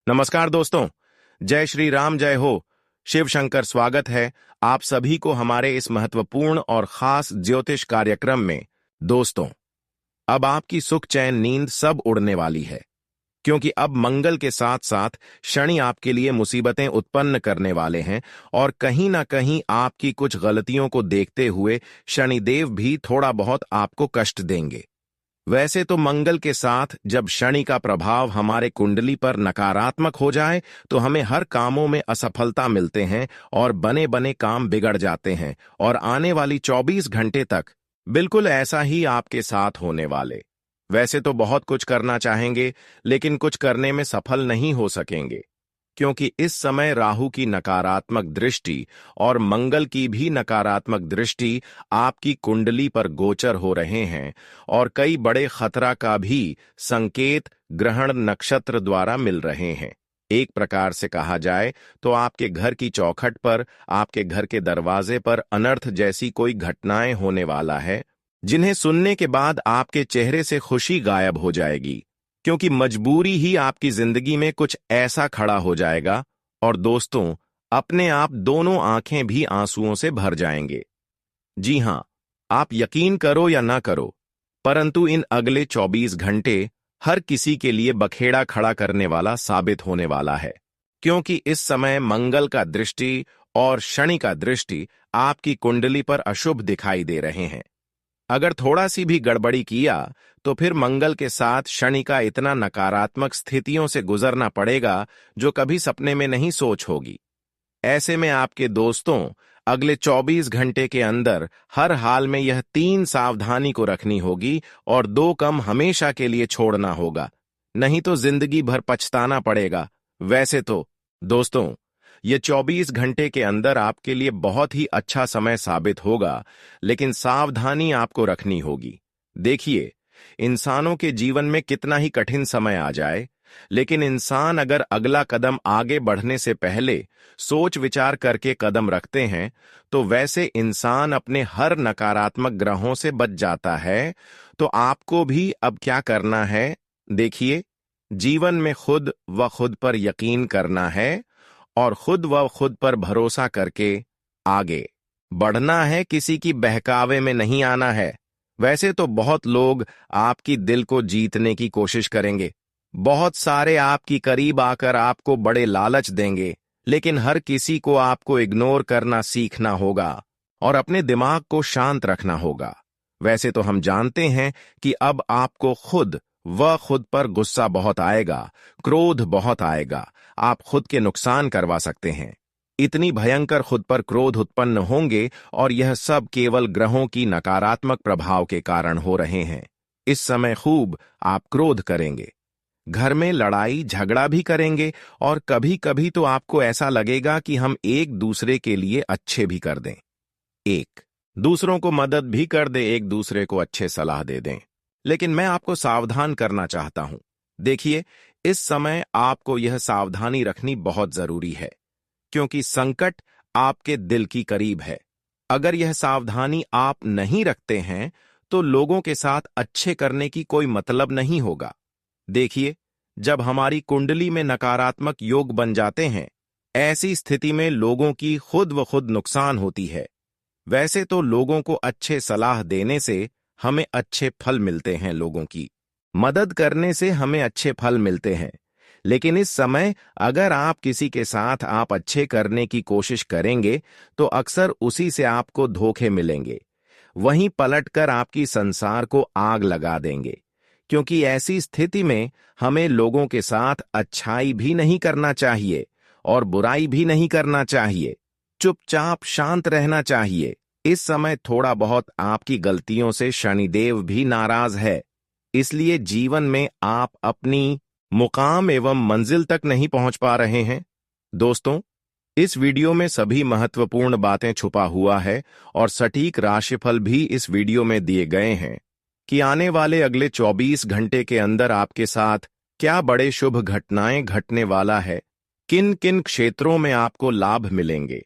नमस्कार दोस्तों। जय श्री राम, जय हो। शिव शंकर स्वागत है आप सभी को हमारे इस महत्वपूर्ण और खास ज्योतिष कार्यक्रम में। दोस्तों, अब आपकी सुख चैन नींद सब उड़ने वाली है, क्योंकि अब मंगल के साथ साथ शनि आपके लिए मुसीबतें उत्पन्न करने वाले हैं और कहीं ना कहीं आपकी कुछ गलतियों को देखते हुए शनिदेव भी थोड़ा बहुत आपको कष्ट देंगे। वैसे तो मंगल के साथ जब शनि का प्रभाव हमारे कुंडली पर नकारात्मक हो जाए तो हमें हर कामों में असफलता मिलते हैं और बने बने काम बिगड़ जाते हैं, और आने वाली 24 घंटे तक बिल्कुल ऐसा ही आपके साथ होने वाले। वैसे तो बहुत कुछ करना चाहेंगे, लेकिन कुछ करने में सफल नहीं हो सकेंगे, क्योंकि इस समय राहु की नकारात्मक दृष्टि और मंगल की भी नकारात्मक दृष्टि आपकी कुंडली पर गोचर हो रहे हैं, और कई बड़े खतरा का भी संकेत ग्रहण नक्षत्र द्वारा मिल रहे हैं। एक प्रकार से कहा जाए तो आपके घर की चौखट पर, आपके घर के दरवाजे पर अनर्थ जैसी कोई घटनाएं होने वाला है, जिन्हें सुनने के बाद आपके चेहरे से खुशी गायब हो जाएगी, क्योंकि मजबूरी ही आपकी जिंदगी में कुछ ऐसा खड़ा हो जाएगा। और दोस्तों, अपने आप दोनों आंखें भी आंसुओं से भर जाएंगे। जी हां, आप यकीन करो या ना करो, परंतु इन अगले 24 घंटे हर किसी के लिए बखेड़ा खड़ा करने वाला साबित होने वाला है, क्योंकि इस समय मंगल का दृष्टि और शनि का दृष्टि आपकी कुंडली पर अशुभ दिखाई दे रहे हैं। अगर थोड़ा सी भी गड़बड़ी किया तो फिर मंगल के साथ शनि का इतना नकारात्मक स्थितियों से गुजरना पड़ेगा जो कभी सपने में नहीं सोच होगी। ऐसे में आपके दोस्तों, अगले 24 घंटे के अंदर हर हाल में यह 3 सावधानी को रखनी होगी और 2 कम हमेशा के लिए छोड़ना होगा, नहीं तो जिंदगी भर पछताना पड़ेगा। वैसे तो दोस्तों, ये 24 घंटे के अंदर आपके लिए बहुत ही अच्छा समय साबित होगा, लेकिन सावधानी आपको रखनी होगी। देखिए, इंसानों के जीवन में कितना ही कठिन समय आ जाए, लेकिन इंसान अगर अगला कदम आगे बढ़ने से पहले सोच विचार करके कदम रखते हैं, तो वैसे इंसान अपने हर नकारात्मक ग्रहों से बच जाता है। तो आपको भी अब क्या करना है? देखिए, जीवन में खुद व खुद पर यकीन करना है और खुद व खुद पर भरोसा करके आगे बढ़ना है, किसी की बहकावे में नहीं आना है। वैसे तो बहुत लोग आपकी दिल को जीतने की कोशिश करेंगे, बहुत सारे आपकी करीब आकर आपको बड़े लालच देंगे, लेकिन हर किसी को आपको इग्नोर करना सीखना होगा और अपने दिमाग को शांत रखना होगा। वैसे तो हम जानते हैं कि अब आपको खुद पर गुस्सा बहुत आएगा, क्रोध बहुत आएगा, आप खुद के नुकसान करवा सकते हैं। इतनी भयंकर खुद पर क्रोध उत्पन्न होंगे, और यह सब केवल ग्रहों की नकारात्मक प्रभाव के कारण हो रहे हैं। इस समय खूब आप क्रोध करेंगे, घर में लड़ाई झगड़ा भी करेंगे, और कभी कभी तो आपको ऐसा लगेगा कि हम एक दूसरे के लिए अच्छे भी कर दें, एक दूसरों को मदद भी कर दें, एक दूसरे को अच्छे सलाह दे दें। लेकिन मैं आपको सावधान करना चाहता हूं। देखिए, इस समय आपको यह सावधानी रखनी बहुत जरूरी है, क्योंकि संकट आपके दिल की करीब है। अगर यह सावधानी आप नहीं रखते हैं तो लोगों के साथ अच्छे करने की कोई मतलब नहीं होगा। देखिए, जब हमारी कुंडली में नकारात्मक योग बन जाते हैं, ऐसी स्थिति में लोगों की खुद व खुद नुकसान होती है। वैसे तो लोगों को अच्छे सलाह देने से हमें अच्छे फल मिलते हैं, लोगों की मदद करने से हमें अच्छे फल मिलते हैं, लेकिन इस समय अगर आप किसी के साथ आप अच्छे करने की कोशिश करेंगे तो अक्सर उसी से आपको धोखे मिलेंगे, वहीं पलटकर आपकी संसार को आग लगा देंगे। क्योंकि ऐसी स्थिति में हमें लोगों के साथ अच्छाई भी नहीं करना चाहिए और बुराई भी नहीं करना चाहिए, चुपचाप शांत रहना चाहिए। इस समय थोड़ा बहुत आपकी गलतियों से शनिदेव भी नाराज है, इसलिए जीवन में आप अपनी मुकाम एवं मंजिल तक नहीं पहुंच पा रहे हैं। दोस्तों, इस वीडियो में सभी महत्वपूर्ण बातें छुपा हुआ है और सटीक राशिफल भी इस वीडियो में दिए गए हैं कि आने वाले अगले 24 घंटे के अंदर आपके साथ क्या बड़े शुभ घटनाएं घटने वाला है, किन किन क्षेत्रों में आपको लाभ मिलेंगे,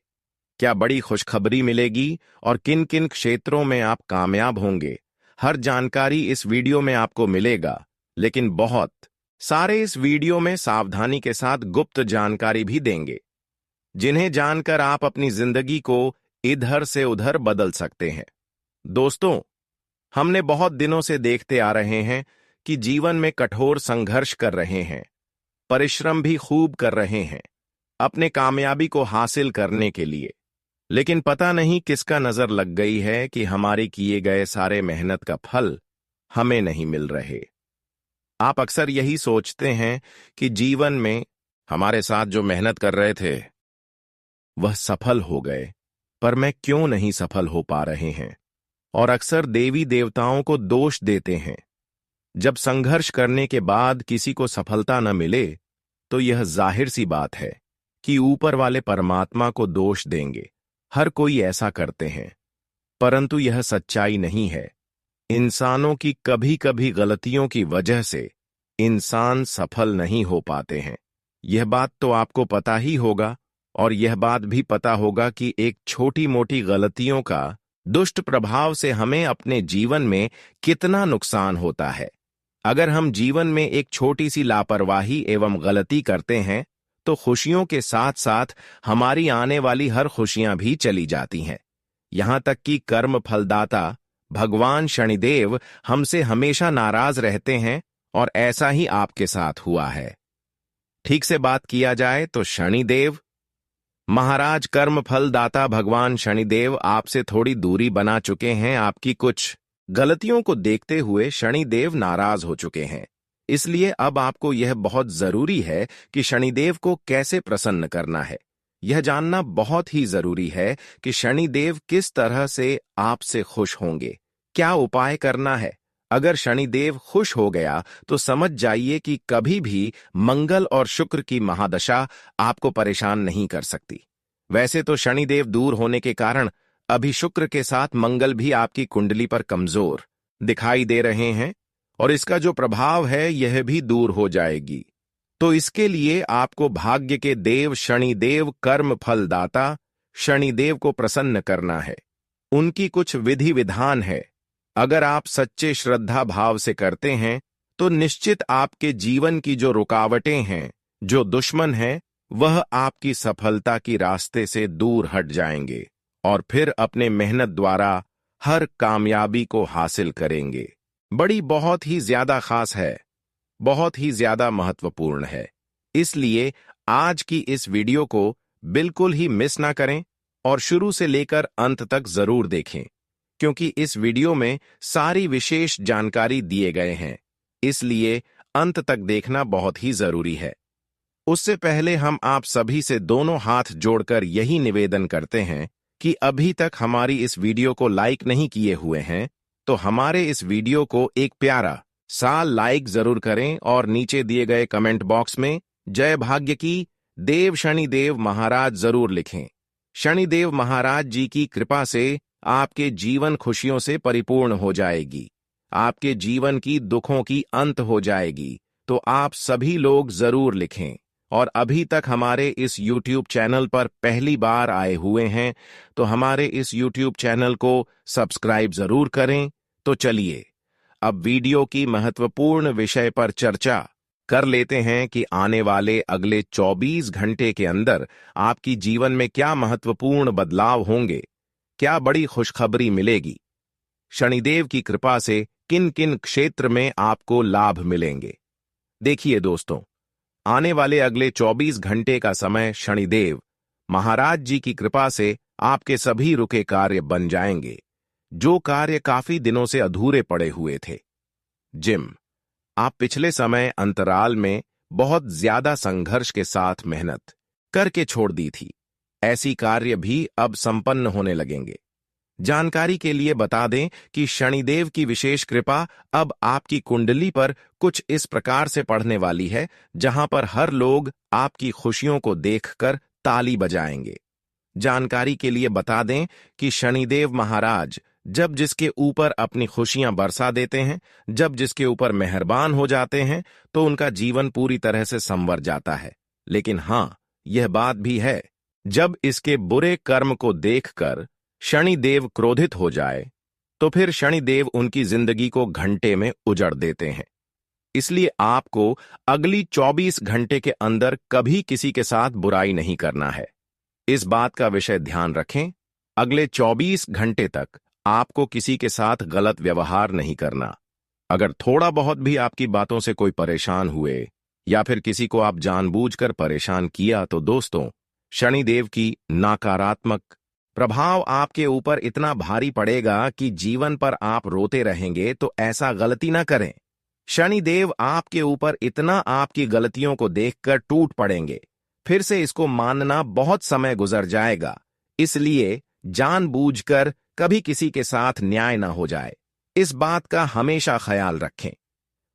क्या बड़ी खुशखबरी मिलेगी और किन किन क्षेत्रों में आप कामयाब होंगे। हर जानकारी इस वीडियो में आपको मिलेगा, लेकिन बहुत सारे इस वीडियो में सावधानी के साथ गुप्त जानकारी भी देंगे, जिन्हें जानकर आप अपनी जिंदगी को इधर से उधर बदल सकते हैं। दोस्तों, हमने बहुत दिनों से देखते आ रहे हैं कि जीवन में कठोर संघर्ष कर रहे हैं, परिश्रम भी खूब कर रहे हैं अपने कामयाबी को हासिल करने के लिए, लेकिन पता नहीं किसका नजर लग गई है कि हमारे किए गए सारे मेहनत का फल हमें नहीं मिल रहे। आप अक्सर यही सोचते हैं कि जीवन में हमारे साथ जो मेहनत कर रहे थे वह सफल हो गए, पर मैं क्यों नहीं सफल हो पा रहे हैं, और अक्सर देवी देवताओं को दोष देते हैं। जब संघर्ष करने के बाद किसी को सफलता न मिले तो यह जाहिर सी बात है कि ऊपर वाले परमात्मा को दोष देंगे। हर कोई ऐसा करते हैं, परंतु यह सच्चाई नहीं है। इंसानों की कभी कभी गलतियों की वजह से इंसान सफल नहीं हो पाते हैं। यह बात तो आपको पता ही होगा, और यह बात भी पता होगा कि एक छोटी मोटी गलतियों का दुष्ट प्रभाव से हमें अपने जीवन में कितना नुकसान होता है। अगर हम जीवन में एक छोटी सी लापरवाही एवं गलती करते हैं तो खुशियों के साथ साथ हमारी आने वाली हर खुशियां भी चली जाती हैं। यहां तक कि कर्म फलदाता भगवान शनिदेव हमसे हमेशा नाराज रहते हैं, और ऐसा ही आपके साथ हुआ है। ठीक से बात किया जाए तो शनिदेव महाराज, कर्म फलदाता भगवान शनिदेव आपसे थोड़ी दूरी बना चुके हैं। आपकी कुछ गलतियों को देखते हुए शनिदेव नाराज हो चुके हैं। इसलिए अब आपको यह बहुत जरूरी है कि शनिदेव को कैसे प्रसन्न करना है। यह जानना बहुत ही जरूरी है कि शनिदेव किस तरह से आपसे खुश होंगे, क्या उपाय करना है। अगर शनिदेव खुश हो गया तो समझ जाइए कि कभी भी मंगल और शुक्र की महादशा आपको परेशान नहीं कर सकती। वैसे तो शनिदेव दूर होने के कारण अभी शुक्र के साथ मंगल भी आपकी कुंडली पर कमजोर दिखाई दे रहे हैं, और इसका जो प्रभाव है यह भी दूर हो जाएगी। तो इसके लिए आपको भाग्य के देव शनिदेव, कर्म फलदाता शनिदेव को प्रसन्न करना है। उनकी कुछ विधि विधान है। अगर आप सच्चे श्रद्धा भाव से करते हैं तो निश्चित आपके जीवन की जो रुकावटें हैं, जो दुश्मन हैं, वह आपकी सफलता की रास्ते से दूर हट जाएंगे और फिर अपने मेहनत द्वारा हर कामयाबी को हासिल करेंगे। बड़ी बहुत ही ज्यादा खास है, बहुत ही ज्यादा महत्वपूर्ण है। इसलिए आज की इस वीडियो को बिल्कुल ही मिस ना करें और शुरू से लेकर अंत तक जरूर देखें, क्योंकि इस वीडियो में सारी विशेष जानकारी दिए गए हैं। इसलिए अंत तक देखना बहुत ही जरूरी है। उससे पहले हम आप सभी से दोनों हाथ जोड़कर यही निवेदन करते हैं कि अभी तक हमारी इस वीडियो को लाइक नहीं किए हुए हैं तो हमारे इस वीडियो को एक प्यारा सा लाइक जरूर करें और नीचे दिए गए कमेंट बॉक्स में जय भाग्य की देव शनिदेव महाराज जरूर लिखें। शनिदेव महाराज जी की कृपा से आपके जीवन खुशियों से परिपूर्ण हो जाएगी, आपके जीवन की दुखों की अंत हो जाएगी। तो आप सभी लोग जरूर लिखें। और अभी तक हमारे इस YouTube चैनल पर पहली बार आए हुए हैं तो हमारे इस YouTube चैनल को सब्सक्राइब जरूर करें। तो चलिए अब वीडियो की महत्वपूर्ण विषय पर चर्चा कर लेते हैं कि आने वाले अगले 24 घंटे के अंदर आपकी जीवन में क्या महत्वपूर्ण बदलाव होंगे, क्या बड़ी खुशखबरी मिलेगी, शनिदेव की कृपा से किन किन क्षेत्र में आपको लाभ मिलेंगे। देखिए दोस्तों, आने वाले अगले 24 घंटे का समय शनिदेव महाराज जी की कृपा से आपके सभी रुके कार्य बन जाएंगे, जो कार्य काफी दिनों से अधूरे पड़े हुए थे। जिम आप पिछले समय अंतराल में बहुत ज्यादा संघर्ष के साथ मेहनत करके छोड़ दी थी, ऐसी कार्य भी अब संपन्न होने लगेंगे। जानकारी के लिए बता दें कि शनिदेव की विशेष कृपा अब आपकी कुंडली पर कुछ इस प्रकार से पड़ने वाली है, जहां पर हर लोग आपकी खुशियों को देखकर ताली बजाएंगे। जानकारी के लिए बता दें कि शनिदेव महाराज जब जिसके ऊपर अपनी खुशियां बरसा देते हैं, जब जिसके ऊपर मेहरबान हो जाते हैं, तो उनका जीवन पूरी तरह से संवर जाता है। लेकिन हां, यह बात भी है, जब इसके बुरे कर्म को देखकर शनिदेव क्रोधित हो जाए तो फिर शनिदेव उनकी जिंदगी को घंटे में उजड़ देते हैं। इसलिए आपको अगली 24 घंटे के अंदर कभी किसी के साथ बुराई नहीं करना है। इस बात का विषय ध्यान रखें, अगले 24 घंटे तक आपको किसी के साथ गलत व्यवहार नहीं करना। अगर थोड़ा बहुत भी आपकी बातों से कोई परेशान हुए या फिर किसी को आप जानबूझकर परेशान किया तो दोस्तों, शनिदेव की नकारात्मक प्रभाव आपके ऊपर इतना भारी पड़ेगा कि जीवन पर आप रोते रहेंगे। तो ऐसा गलती ना करें। शनिदेव आपके ऊपर इतना आपकी गलतियों को देखकर टूट पड़ेंगे, फिर से इसको मानना बहुत समय गुजर जाएगा। इसलिए जानबूझकर कभी किसी के साथ न्याय ना हो जाए, इस बात का हमेशा ख्याल रखें।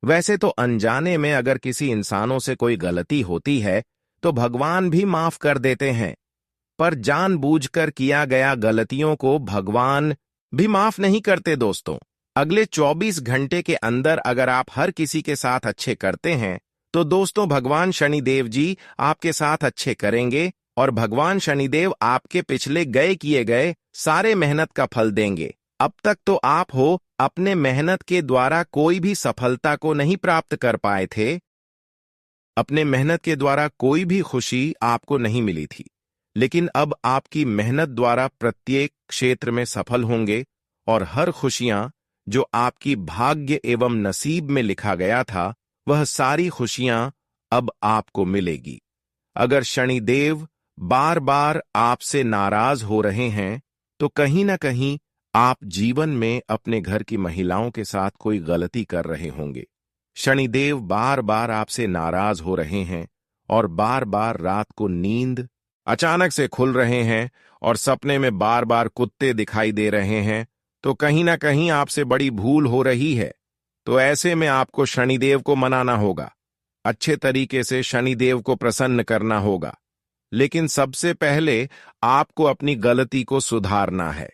वैसे तो अनजाने में अगर किसी इंसानों से कोई गलती होती है तो भगवान भी माफ कर देते हैं, पर जानबूझकर किया गया गलतियों को भगवान भी माफ नहीं करते। दोस्तों, अगले 24 घंटे के अंदर अगर आप हर किसी के साथ अच्छे करते हैं तो दोस्तों भगवान शनिदेव जी आपके साथ अच्छे करेंगे और भगवान शनिदेव आपके पिछले किए गए सारे मेहनत का फल देंगे। अब तक तो आप हो अपने मेहनत के द्वारा कोई भी सफलता को नहीं प्राप्त कर पाए थे, अपने मेहनत के द्वारा कोई भी खुशी आपको नहीं मिली थी, लेकिन अब आपकी मेहनत द्वारा प्रत्येक क्षेत्र में सफल होंगे और हर खुशियां जो आपकी भाग्य एवं नसीब में लिखा गया था वह सारी खुशियां अब आपको मिलेगी। अगर शनिदेव बार बार आपसे नाराज हो रहे हैं तो कहीं ना कहीं आप जीवन में अपने घर की महिलाओं के साथ कोई गलती कर रहे होंगे। शनिदेव बार बार आपसे नाराज हो रहे हैं और बार बार रात को नींद अचानक से खुल रहे हैं और सपने में बार बार कुत्ते दिखाई दे रहे हैं, तो कहीं ना कहीं आपसे बड़ी भूल हो रही है। तो ऐसे में आपको शनिदेव को मनाना होगा, अच्छे तरीके से शनिदेव को प्रसन्न करना होगा। लेकिन सबसे पहले आपको अपनी गलती को सुधारना है।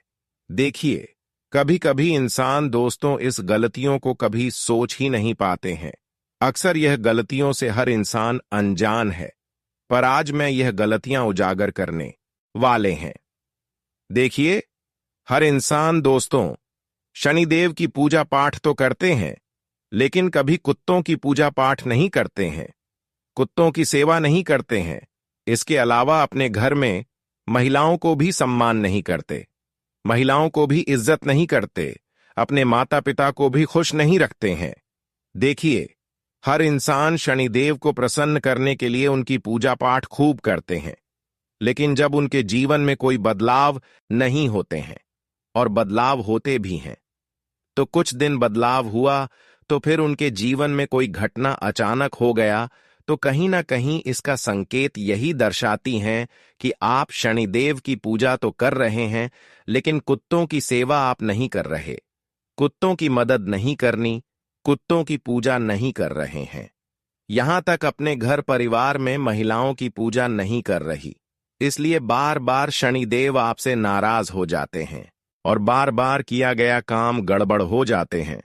देखिए, कभी कभी इंसान दोस्तों इस गलतियों को कभी सोच ही नहीं पाते हैं। अक्सर यह गलतियों से हर इंसान अनजान है, पर आज मैं यह गलतियां उजागर करने वाले हैं। देखिए, हर इंसान दोस्तों शनिदेव की पूजा पाठ तो करते हैं, लेकिन कभी कुत्तों की पूजा पाठ नहीं करते हैं, कुत्तों की सेवा नहीं करते हैं। इसके अलावा अपने घर में महिलाओं को भी सम्मान नहीं करते, महिलाओं को भी इज्जत नहीं करते, अपने माता पिता को भी खुश नहीं रखते हैं। देखिए, हर इंसान शनिदेव को प्रसन्न करने के लिए उनकी पूजा पाठ खूब करते हैं, लेकिन जब उनके जीवन में कोई बदलाव नहीं होते हैं और बदलाव होते भी हैं तो कुछ दिन बदलाव हुआ तो फिर उनके जीवन में कोई घटना अचानक हो गया, तो कहीं ना कहीं इसका संकेत यही दर्शाती हैं कि आप शनिदेव की पूजा तो कर रहे हैं लेकिन कुत्तों की सेवा आप नहीं कर रहे, कुत्तों की मदद नहीं करनी, कुत्तों की पूजा नहीं कर रहे हैं। यहां तक अपने घर परिवार में महिलाओं की पूजा नहीं कर रही, इसलिए बार बार शनिदेव आपसे नाराज हो जाते हैं और बार बार किया गया काम गड़बड़ हो जाते हैं।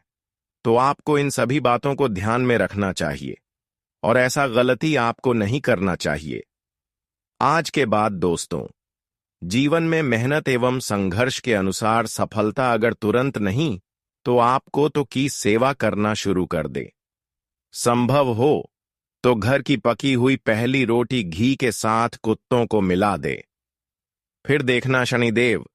तो आपको इन सभी बातों को ध्यान में रखना चाहिए और ऐसा गलती आपको नहीं करना चाहिए। आज के बाद दोस्तों, जीवन में मेहनत एवं संघर्ष के अनुसार सफलता अगर तुरंत नहीं तो आपको तो की सेवा करना शुरू कर दे। संभव हो तो घर की पकी हुई पहली रोटी घी के साथ कुत्तों को मिला दे। फिर देखना शनिदेव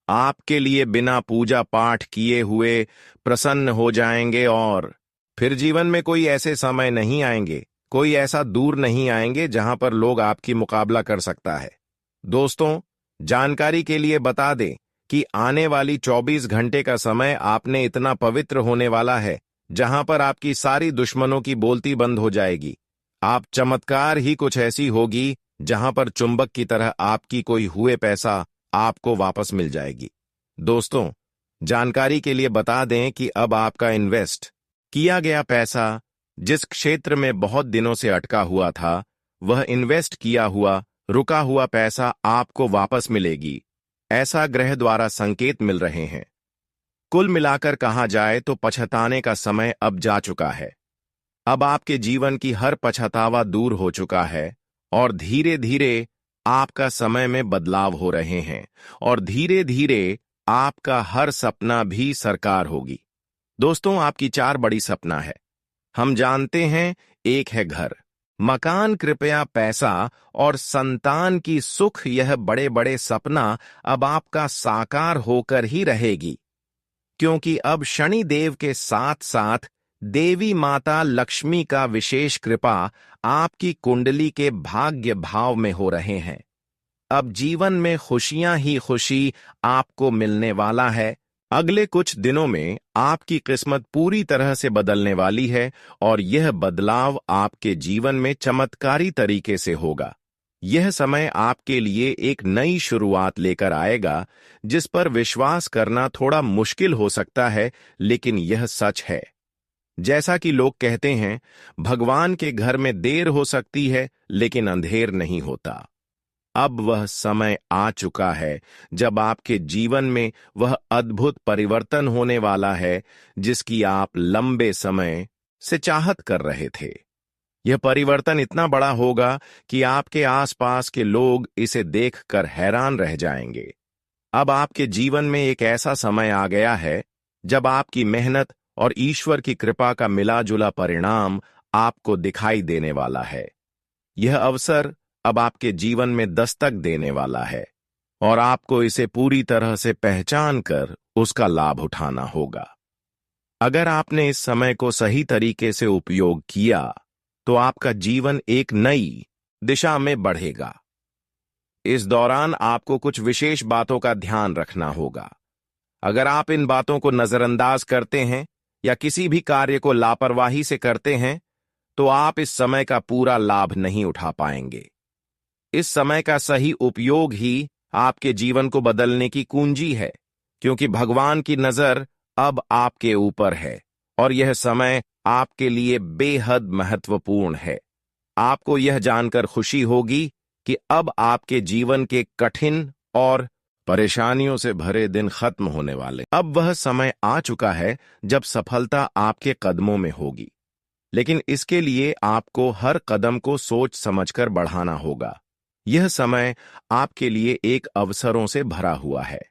आपके लिए बिना पूजा पाठ किए हुए प्रसन्न हो जाएंगे और फिर जीवन में कोई ऐसे समय नहीं आएंगे, कोई ऐसा दूर नहीं आएंगे जहां पर लोग आपकी मुकाबला कर सकता है। दोस्तों, जानकारी के लिए बता दें कि आने वाली 24 घंटे का समय आपने इतना पवित्र होने वाला है जहां पर आपकी सारी दुश्मनों की बोलती बंद हो जाएगी। आप चमत्कार ही कुछ ऐसी होगी जहां पर चुंबक की तरह आपकी कोई हुए पैसा आपको वापस मिल जाएगी। दोस्तों, जानकारी के लिए बता दें कि अब आपका इन्वेस्ट किया गया पैसा जिस क्षेत्र में बहुत दिनों से अटका हुआ था, वह इन्वेस्ट किया हुआ रुका हुआ पैसा आपको वापस मिलेगी, ऐसा ग्रह द्वारा संकेत मिल रहे हैं। कुल मिलाकर कहा जाए तो पछताने का समय अब जा चुका है। अब आपके जीवन की हर पछतावा दूर हो चुका है और धीरे धीरे आपका समय में बदलाव हो रहे हैं और धीरे धीरे आपका हर सपना भी साकार होगी। दोस्तों, आपकी 4 बड़ी सपना है। हम जानते हैं, एक है घर, मकान, कृपया पैसा और संतान की सुख, यह बड़े बड़े सपना अब आपका साकार होकर ही रहेगी, क्योंकि अब शनि देव के साथ साथ देवी माता लक्ष्मी का विशेष कृपा आपकी कुंडली के भाग्य भाव में हो रहे हैं। अब जीवन में खुशियां ही खुशी आपको मिलने वाला है। अगले कुछ दिनों में आपकी किस्मत पूरी तरह से बदलने वाली है और यह बदलाव आपके जीवन में चमत्कारी तरीके से होगा। यह समय आपके लिए एक नई शुरुआत लेकर आएगा, जिस पर विश्वास करना थोड़ा मुश्किल हो सकता है, लेकिन यह सच है। जैसा कि लोग कहते हैं, भगवान के घर में देर हो सकती है, लेकिन अंधेर नहीं होता। अब वह समय आ चुका है जब आपके जीवन में वह अद्भुत परिवर्तन होने वाला है, जिसकी आप लंबे समय से चाहत कर रहे थे। यह परिवर्तन इतना बड़ा होगा कि आपके आसपास के लोग इसे देखकर हैरान रह जाएंगे। अब आपके जीवन में एक ऐसा समय आ गया है जब आपकी मेहनत और ईश्वर की कृपा का मिला-जुला परिणाम आपको दिखाई देने वाला है। यह अवसर अब आपके जीवन में दस्तक देने वाला है और आपको इसे पूरी तरह से पहचान कर उसका लाभ उठाना होगा। अगर आपने इस समय को सही तरीके से उपयोग किया, तो आपका जीवन एक नई दिशा में बढ़ेगा। इस दौरान आपको कुछ विशेष बातों का ध्यान रखना होगा। अगर आप इन बातों को नजरअंदाज करते हैं या किसी भी कार्य को लापरवाही से करते हैं, तो आप इस समय का पूरा लाभ नहीं उठा पाएंगे। इस समय का सही उपयोग ही आपके जीवन को बदलने की कुंजी है, क्योंकि भगवान की नजर अब आपके ऊपर है और यह समय आपके लिए बेहद महत्वपूर्ण है। आपको यह जानकर खुशी होगी कि अब आपके जीवन के कठिन और परेशानियों से भरे दिन खत्म होने वाले। अब वह समय आ चुका है जब सफलता आपके कदमों में होगी, लेकिन इसके लिए आपको हर कदम को सोच समझकर बढ़ाना होगा। यह समय आपके लिए एक अवसरों से भरा हुआ है,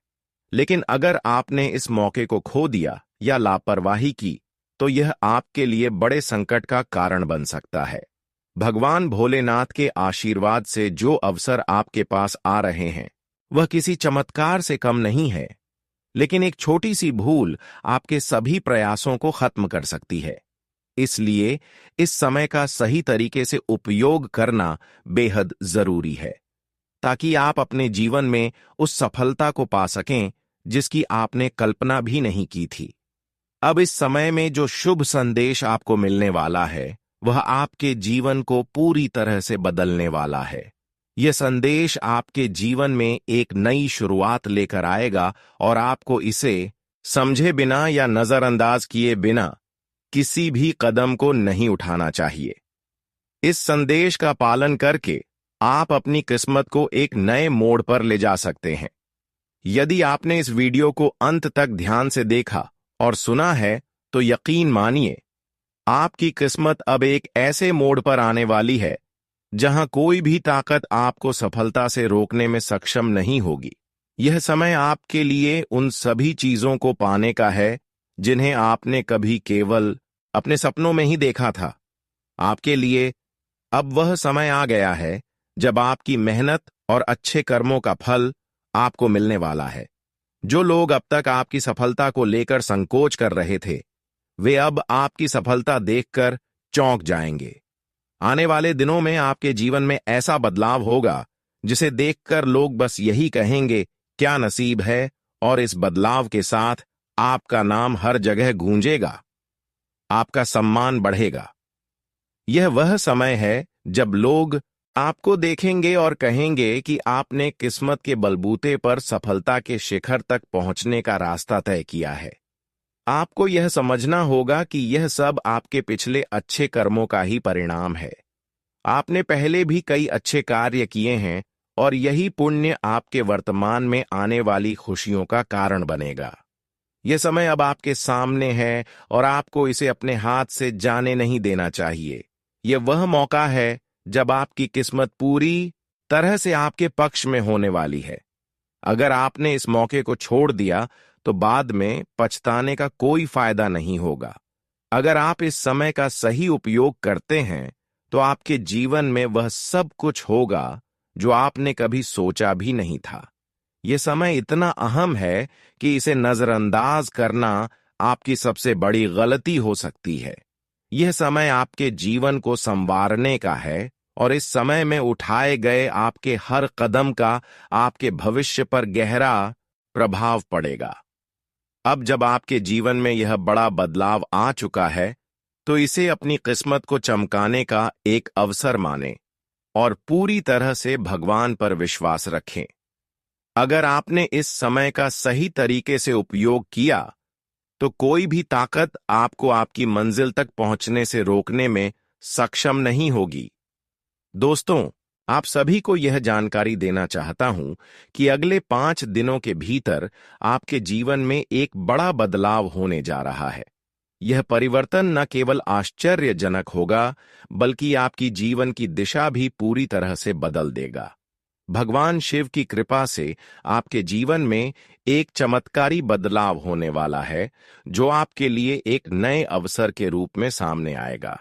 लेकिन अगर आपने इस मौके को खो दिया या लापरवाही की, तो यह आपके लिए बड़े संकट का कारण बन सकता है। भगवान भोलेनाथ के आशीर्वाद से जो अवसर आपके पास आ रहे हैं, वह किसी चमत्कार से कम नहीं है, लेकिन एक छोटी सी भूल आपके सभी प्रयासों को खत्म कर सकती है। इसलिए इस समय का सही तरीके से उपयोग करना बेहद जरूरी है, ताकि आप अपने जीवन में उस सफलता को पा सकें जिसकी आपने कल्पना भी नहीं की थी। अब इस समय में जो शुभ संदेश आपको मिलने वाला है, वह आपके जीवन को पूरी तरह से बदलने वाला है। यह संदेश आपके जीवन में एक नई शुरुआत लेकर आएगा और आपको इसे समझे बिना या नजरअंदाज किए बिना किसी भी कदम को नहीं उठाना चाहिए। इस संदेश का पालन करके आप अपनी किस्मत को एक नए मोड़ पर ले जा सकते हैं। यदि आपने इस वीडियो को अंत तक ध्यान से देखा और सुना है, तो यकीन मानिए, आपकी किस्मत अब एक ऐसे मोड़ पर आने वाली है जहां कोई भी ताकत आपको सफलता से रोकने में सक्षम नहीं होगी। यह समय आपके लिए उन सभी चीजों को पाने का है जिन्हें आपने कभी केवल अपने सपनों में ही देखा था। आपके लिए अब वह समय आ गया है जब आपकी मेहनत और अच्छे कर्मों का फल आपको मिलने वाला है। जो लोग अब तक आपकी सफलता को लेकर संकोच कर रहे थे, वे अब आपकी सफलता देखकर चौंक जाएंगे। आने वाले दिनों में आपके जीवन में ऐसा बदलाव होगा जिसे देखकर लोग बस यही कहेंगे, क्या नसीब है, और इस बदलाव के साथ आपका नाम हर जगह गूंजेगा, आपका सम्मान बढ़ेगा। यह वह समय है जब लोग आपको देखेंगे और कहेंगे कि आपने किस्मत के बलबूते पर सफलता के शिखर तक पहुंचने का रास्ता तय किया है। आपको यह समझना होगा कि यह सब आपके पिछले अच्छे कर्मों का ही परिणाम है। आपने पहले भी कई अच्छे कार्य किए हैं और यही पुण्य आपके वर्तमान में आने वाली खुशियों का कारण बनेगा। यह समय अब आपके सामने है और आपको इसे अपने हाथ से जाने नहीं देना चाहिए। यह वह मौका है जब आपकी किस्मत पूरी तरह से आपके पक्ष में होने वाली है। अगर आपने इस मौके को छोड़ दिया, तो बाद में पछताने का कोई फायदा नहीं होगा। अगर आप इस समय का सही उपयोग करते हैं तो आपके जीवन में वह सब कुछ होगा जो आपने कभी सोचा भी नहीं था। यह समय इतना अहम है कि इसे नजरअंदाज करना आपकी सबसे बड़ी गलती हो सकती है। यह समय आपके जीवन को संवारने का है और इस समय में उठाए गए आपके हर कदम का आपके भविष्य पर गहरा प्रभाव पड़ेगा। अब जब आपके जीवन में यह बड़ा बदलाव आ चुका है, तो इसे अपनी किस्मत को चमकाने का एक अवसर मानें और पूरी तरह से भगवान पर विश्वास रखें। अगर आपने इस समय का सही तरीके से उपयोग किया, तो कोई भी ताकत आपको आपकी मंजिल तक पहुंचने से रोकने में सक्षम नहीं होगी। दोस्तों, आप सभी को यह जानकारी देना चाहता हूं कि अगले 5 दिनों के भीतर आपके जीवन में एक बड़ा बदलाव होने जा रहा है। यह परिवर्तन न केवल आश्चर्यजनक होगा, बल्कि आपकी जीवन की दिशा भी पूरी तरह से बदल देगा। भगवान शिव की कृपा से आपके जीवन में एक चमत्कारी बदलाव होने वाला है, जो आपके लिए एक नए अवसर के रूप में सामने आएगा।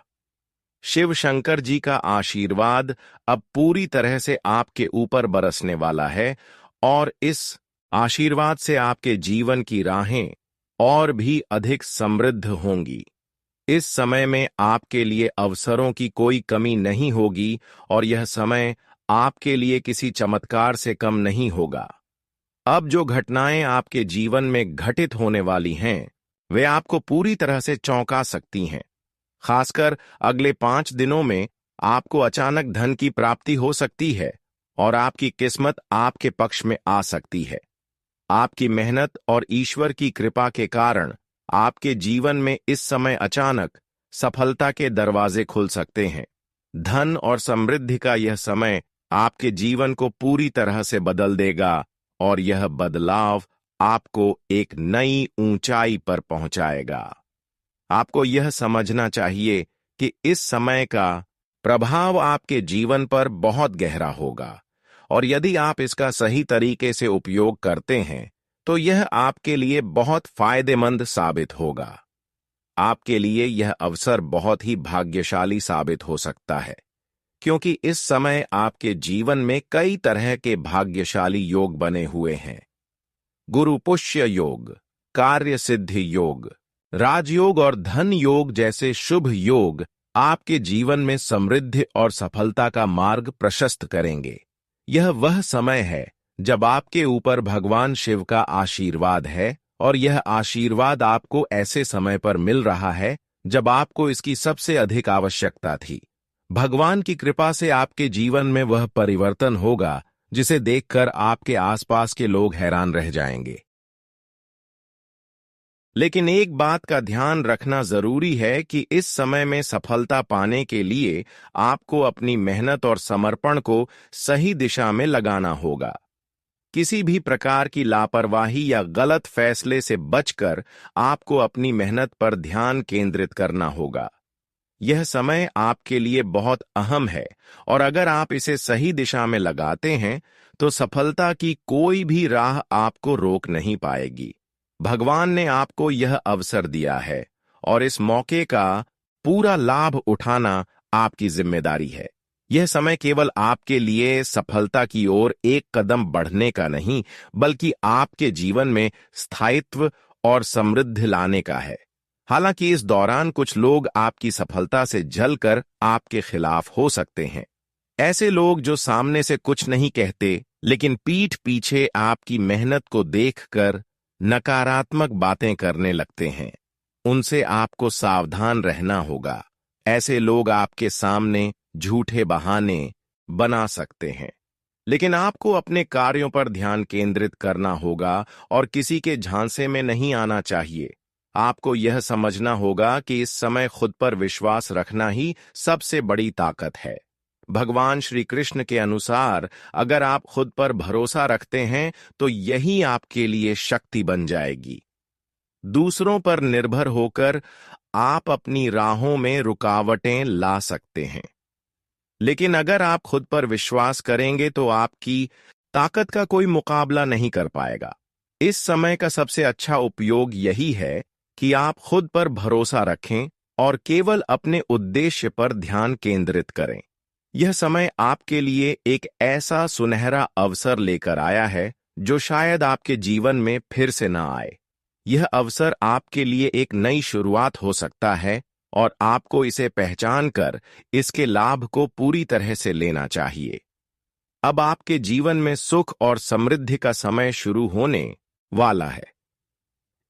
शिव शंकर जी का आशीर्वाद अब पूरी तरह से आपके ऊपर बरसने वाला है और इस आशीर्वाद से आपके जीवन की राहें और भी अधिक समृद्ध होंगी। इस समय में आपके लिए अवसरों की कोई कमी नहीं होगी और यह समय आपके लिए किसी चमत्कार से कम नहीं होगा। अब जो घटनाएं आपके जीवन में घटित होने वाली हैं, वे आपको पूरी तरह से चौंका सकती हैं। खासकर अगले 5 दिनों में आपको अचानक धन की प्राप्ति हो सकती है और आपकी किस्मत आपके पक्ष में आ सकती है। आपकी मेहनत और ईश्वर की कृपा के कारण आपके जीवन में इस समय अचानक सफलता के दरवाजे खुल सकते हैं। धन और समृद्धि का यह समय आपके जीवन को पूरी तरह से बदल देगा और यह बदलाव आपको एक नई ऊंचाई पर पहुंचाएगा। आपको यह समझना चाहिए कि इस समय का प्रभाव आपके जीवन पर बहुत गहरा होगा और यदि आप इसका सही तरीके से उपयोग करते हैं तो यह आपके लिए बहुत फायदेमंद साबित होगा। आपके लिए यह अवसर बहुत ही भाग्यशाली साबित हो सकता है, क्योंकि इस समय आपके जीवन में कई तरह के भाग्यशाली योग बने हुए हैं। गुरु पुष्य योग, कार्य सिद्धि योग, राजयोग और धन योग जैसे शुभ योग आपके जीवन में समृद्धि और सफलता का मार्ग प्रशस्त करेंगे। यह वह समय है जब आपके ऊपर भगवान शिव का आशीर्वाद है और यह आशीर्वाद आपको ऐसे समय पर मिल रहा है जब आपको इसकी सबसे अधिक आवश्यकता थी। भगवान की कृपा से आपके जीवन में वह परिवर्तन होगा जिसे देखकर आपके आसपास के लोग हैरान रह जाएंगे। लेकिन एक बात का ध्यान रखना जरूरी है कि इस समय में सफलता पाने के लिए आपको अपनी मेहनत और समर्पण को सही दिशा में लगाना होगा। किसी भी प्रकार की लापरवाही या गलत फैसले से बचकर आपको अपनी मेहनत पर ध्यान केंद्रित करना होगा। यह समय आपके लिए बहुत अहम है और अगर आप इसे सही दिशा में लगाते हैं तो सफलता की कोई भी राह आपको रोक नहीं पाएगी। भगवान ने आपको यह अवसर दिया है और इस मौके का पूरा लाभ उठाना आपकी जिम्मेदारी है। यह समय केवल आपके लिए सफलता की ओर एक कदम बढ़ने का नहीं, बल्कि आपके जीवन में स्थायित्व और समृद्धि लाने का है। हालांकि इस दौरान कुछ लोग आपकी सफलता से जलकर आपके खिलाफ हो सकते हैं। ऐसे लोग जो सामने से कुछ नहीं कहते, लेकिन पीठ पीछे आपकी मेहनत को देखकर नकारात्मक बातें करने लगते हैं, उनसे आपको सावधान रहना होगा। ऐसे लोग आपके सामने झूठे बहाने बना सकते हैं, लेकिन आपको अपने कार्यों पर ध्यान केंद्रित करना होगा और किसी के झांसे में नहीं आना चाहिए। आपको यह समझना होगा कि इस समय खुद पर विश्वास रखना ही सबसे बड़ी ताकत है। भगवान श्री कृष्ण के अनुसार अगर आप खुद पर भरोसा रखते हैं तो यही आपके लिए शक्ति बन जाएगी। दूसरों पर निर्भर होकर आप अपनी राहों में रुकावटें ला सकते हैं, लेकिन अगर आप खुद पर विश्वास करेंगे तो आपकी ताकत का कोई मुकाबला नहीं कर पाएगा। इस समय का सबसे अच्छा उपयोग यही है कि आप खुद पर भरोसा रखें और केवल अपने उद्देश्य पर ध्यान केंद्रित करें। यह समय आपके लिए एक ऐसा सुनहरा अवसर लेकर आया है जो शायद आपके जीवन में फिर से न आए। यह अवसर आपके लिए एक नई शुरुआत हो सकता है और आपको इसे पहचान कर इसके लाभ को पूरी तरह से लेना चाहिए। अब आपके जीवन में सुख और समृद्धि का समय शुरू होने वाला है।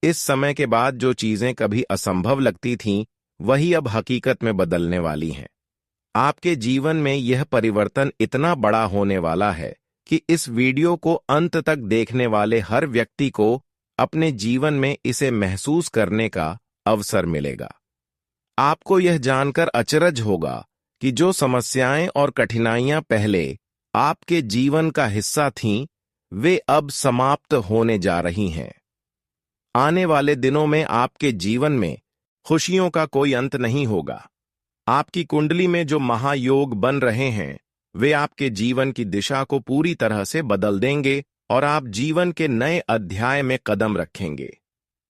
इस समय के बाद जो चीजें कभी असंभव लगती थीं, वही अब हकीकत में बदलने वाली हैं। आपके जीवन में यह परिवर्तन इतना बड़ा होने वाला है कि इस वीडियो को अंत तक देखने वाले हर व्यक्ति को अपने जीवन में इसे महसूस करने का अवसर मिलेगा। आपको यह जानकर अचरज होगा कि जो समस्याएं और कठिनाइयां पहले आपके जीवन का हिस्सा थीं, वे अब समाप्त होने जा रही हैं। आने वाले दिनों में आपके जीवन में खुशियों का कोई अंत नहीं होगा। आपकी कुंडली में जो महायोग बन रहे हैं, वे आपके जीवन की दिशा को पूरी तरह से बदल देंगे और आप जीवन के नए अध्याय में कदम रखेंगे।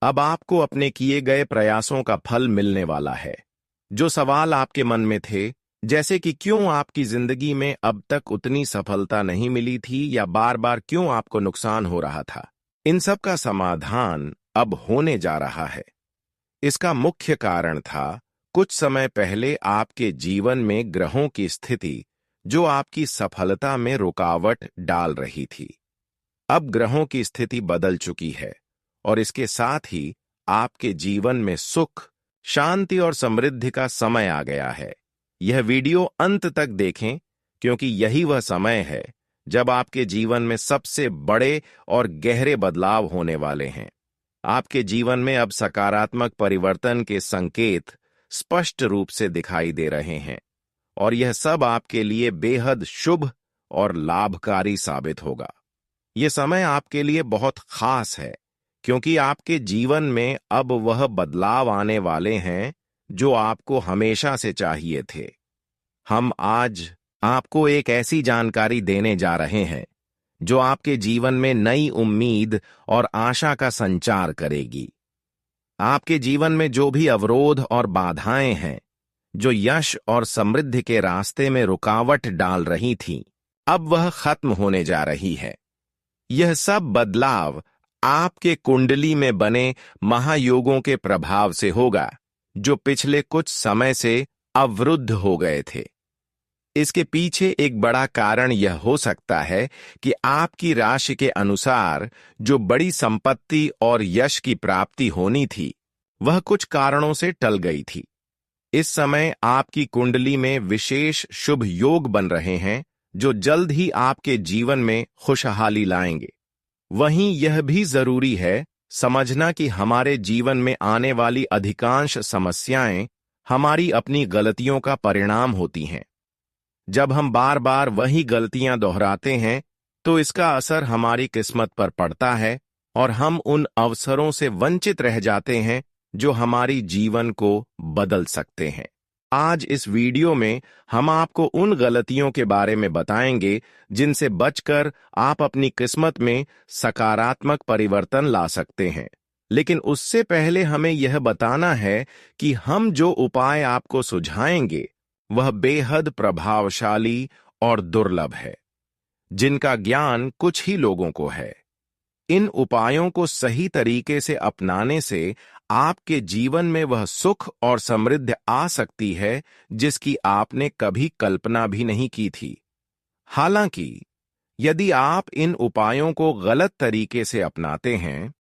अब आपको अपने किए गए प्रयासों का फल मिलने वाला है। जो सवाल आपके मन में थे, जैसे कि क्यों आपकी जिंदगी में अब तक उतनी सफलता नहीं मिली थी या बार बार क्यों आपको नुकसान हो रहा था, इन सब का समाधान अब होने जा रहा है। इसका मुख्य कारण था कुछ समय पहले आपके जीवन में ग्रहों की स्थिति जो आपकी सफलता में रुकावट डाल रही थी। अब ग्रहों की स्थिति बदल चुकी है और इसके साथ ही आपके जीवन में सुख, शांति और समृद्धि का समय आ गया है। यह वीडियो अंत तक देखें क्योंकि यही वह समय है जब आपके जीवन में सबसे बड़े और गहरे बदलाव होने वाले हैं। आपके जीवन में अब सकारात्मक परिवर्तन के संकेत स्पष्ट रूप से दिखाई दे रहे हैं और यह सब आपके लिए बेहद शुभ और लाभकारी साबित होगा। यह समय आपके लिए बहुत खास है क्योंकि आपके जीवन में अब वह बदलाव आने वाले हैं जो आपको हमेशा से चाहिए थे। हम आज आपको एक ऐसी जानकारी देने जा रहे हैं जो आपके जीवन में नई उम्मीद और आशा का संचार करेगी। आपके जीवन में जो भी अवरोध और बाधाएं हैं, जो यश और समृद्धि के रास्ते में रुकावट डाल रही थीं, अब वह खत्म होने जा रही है। यह सब बदलाव आपके कुंडली में बने महायोगों के प्रभाव से होगा जो पिछले कुछ समय से अवरुद्ध हो गए थे। इसके पीछे एक बड़ा कारण यह हो सकता है कि आपकी राशि के अनुसार जो बड़ी संपत्ति और यश की प्राप्ति होनी थी, वह कुछ कारणों से टल गई थी। इस समय आपकी कुंडली में विशेष शुभ योग बन रहे हैं जो जल्द ही आपके जीवन में खुशहाली लाएंगे। वहीं यह भी जरूरी है समझना कि हमारे जीवन में आने वाली अधिकांश समस्याएं हमारी अपनी गलतियों का परिणाम होती हैं। जब हम बार बार वही गलतियां दोहराते हैं तो इसका असर हमारी किस्मत पर पड़ता है और हम उन अवसरों से वंचित रह जाते हैं जो हमारी जीवन को बदल सकते हैं। आज इस वीडियो में हम आपको उन गलतियों के बारे में बताएंगे जिनसे बचकर आप अपनी किस्मत में सकारात्मक परिवर्तन ला सकते हैं। लेकिन उससे पहले हमें यह बताना है कि हम जो उपाय आपको सुझाएंगे वह बेहद प्रभावशाली और दुर्लभ है, जिनका ज्ञान कुछ ही लोगों को है। इन उपायों को सही तरीके से अपनाने से आपके जीवन में वह सुख और समृद्धि आ सकती है जिसकी आपने कभी कल्पना भी नहीं की थी। हालांकि यदि आप इन उपायों को गलत तरीके से अपनाते हैं